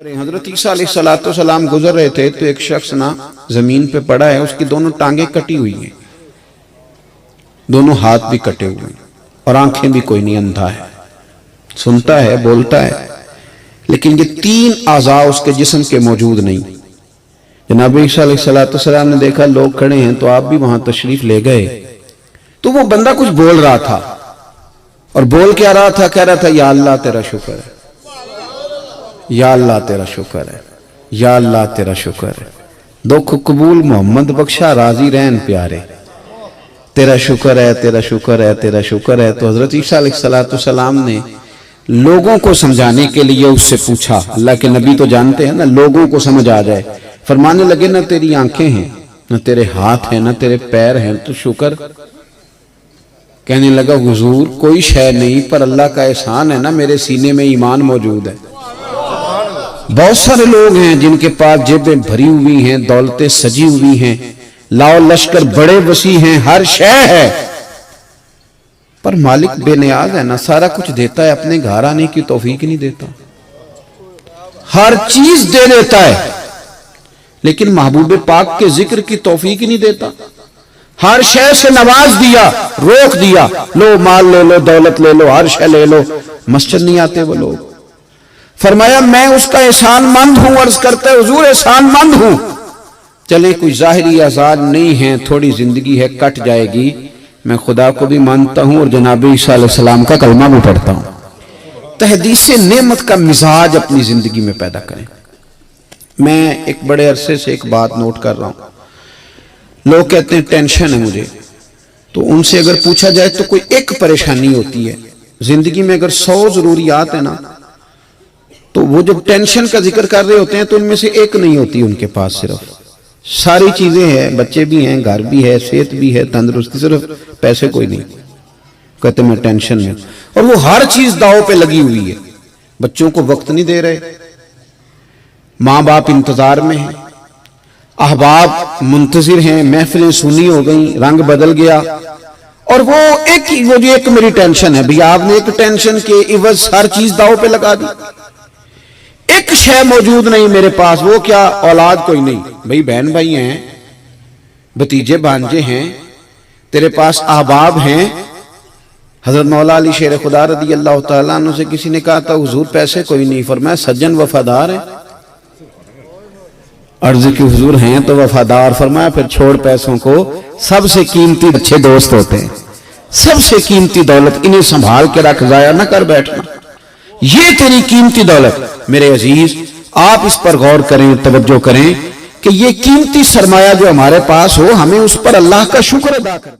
حضرت عیسیٰ علیہ السلام گزر رہے تھے تو ایک شخص نا زمین پہ پڑا ہے، اس کی دونوں ٹانگیں کٹی ہوئی ہیں، دونوں ہاتھ بھی کٹے ہوئے ہیں اور آنکھیں بھی کوئی نہیں، اندھا ہے، سنتا ہے، بولتا ہے، لیکن یہ تین اعضاء اس کے جسم کے موجود نہیں۔ جناب عیسیٰ علیہ السلام نے دیکھا لوگ کھڑے ہیں تو آپ بھی وہاں تشریف لے گئے، تو وہ بندہ کچھ بول رہا تھا، اور بول کیا رہا تھا؟ کہہ رہا تھا یا اللہ تیرا شکر ہے، یا اللہ تیرا شکر ہے، یا اللہ تیرا شکر ہے، دکھ قبول محمد بخشا راضی رہن پیارے، تیرا شکر ہے، تیرا شکر ہے، تیرا شکر ہے۔ تو حضرت عیسیٰ علیہ السلام نے لوگوں کو سمجھانے کے لیے اس سے پوچھا، اللہ کے نبی تو جانتے ہیں نا لوگوں کو سمجھ آ جائے، فرمانے لگے نہ تیری آنکھیں ہیں، نہ تیرے ہاتھ ہیں، نہ تیرے پیر ہیں، تو شکر؟ کہنے لگا حضور کوئی شے نہیں، پر اللہ کا احسان ہے نا میرے سینے میں ایمان موجود ہے۔ بہت سارے لوگ ہیں جن کے پاس جیبیں بھری ہوئی ہیں، دولتیں سجی ہوئی ہیں، لاؤ لشکر بڑے وسیع ہیں، ہر شے ہے، پر مالک بے نیاز ہے نا، سارا کچھ دیتا ہے، اپنے گھر آنے کی توفیق نہیں دیتا، ہر چیز دے دیتا ہے لیکن محبوب پاک کے ذکر کی توفیق نہیں دیتا، ہر شے سے نواز دیا، روک دیا، لو مال لے لو، دولت لے لو، ہر شے لے لو، مسجد نہیں آتے وہ لوگ۔ فرمایا میں اس کا احسان مند ہوں، عرض کرتا ہے حضور احسان مند ہوں، چلیں کوئی ظاہری آزاد نہیں ہے، تھوڑی زندگی ہے کٹ جائے گی، میں خدا کو بھی مانتا ہوں اور جناب عیسیٰ علیہ السلام کا کلمہ بھی پڑھتا ہوں۔ تحدیث نعمت کا مزاج اپنی زندگی میں پیدا کریں۔ میں ایک بڑے عرصے سے ایک بات نوٹ کر رہا ہوں، لوگ کہتے ہیں ٹینشن ہے مجھے، تو ان سے اگر پوچھا جائے تو کوئی ایک پریشانی ہوتی ہے زندگی میں، اگر 100 ضروریات ہیں نا تو وہ جب ٹینشن کا ذکر کر رہے ہوتے ہیں تو ان میں سے ایک نہیں ہوتی ان کے پاس، صرف ساری چیزیں ہیں، بچے بھی ہیں، گھر بھی ہے، صحت بھی ہے، تندرستی، صرف پیسے کوئی نہیں، کہتے میں ٹینشن میں، اور وہ ہر چیز داؤ پہ لگی ہوئی ہے، بچوں کو وقت نہیں دے رہے، ماں باپ انتظار میں ہیں، احباب منتظر ہیں، محفلیں سنی ہو گئیں، رنگ بدل گیا، اور وہ جو ایک میری ٹینشن ہے، بھی آپ نے ایک ٹینشن کے عوض ہر چیز داؤ پہ لگا دی، ایک شے موجود نہیں میرے پاس، وہ کیا؟ اولاد کوئی نہیں، بھئی بہن بھائی ہیں، بھتیجے بھانجے ہیں، تیرے پاس احباب ہیں۔ حضرت مولا علی شیر خدا رضی اللہ تعالیٰ عنہ سے کسی نے کہا تھا حضور پیسے کوئی نہیں، فرمایا سجن وفادار ہیں، عرض کی حضور ہیں تو وفادار، فرمایا پھر چھوڑ پیسوں کو، سب سے قیمتی اچھے دوست ہوتے ہیں، سب سے قیمتی دولت، انہیں سنبھال کے رکھ، ضائع نہ کر بیٹھنا، یہ تیری قیمتی دولت۔ میرے عزیز آپ اس پر غور کریں، توجہ کریں کہ یہ قیمتی سرمایہ جو ہمارے پاس ہو، ہمیں اس پر اللہ کا شکر ادا کرنا۔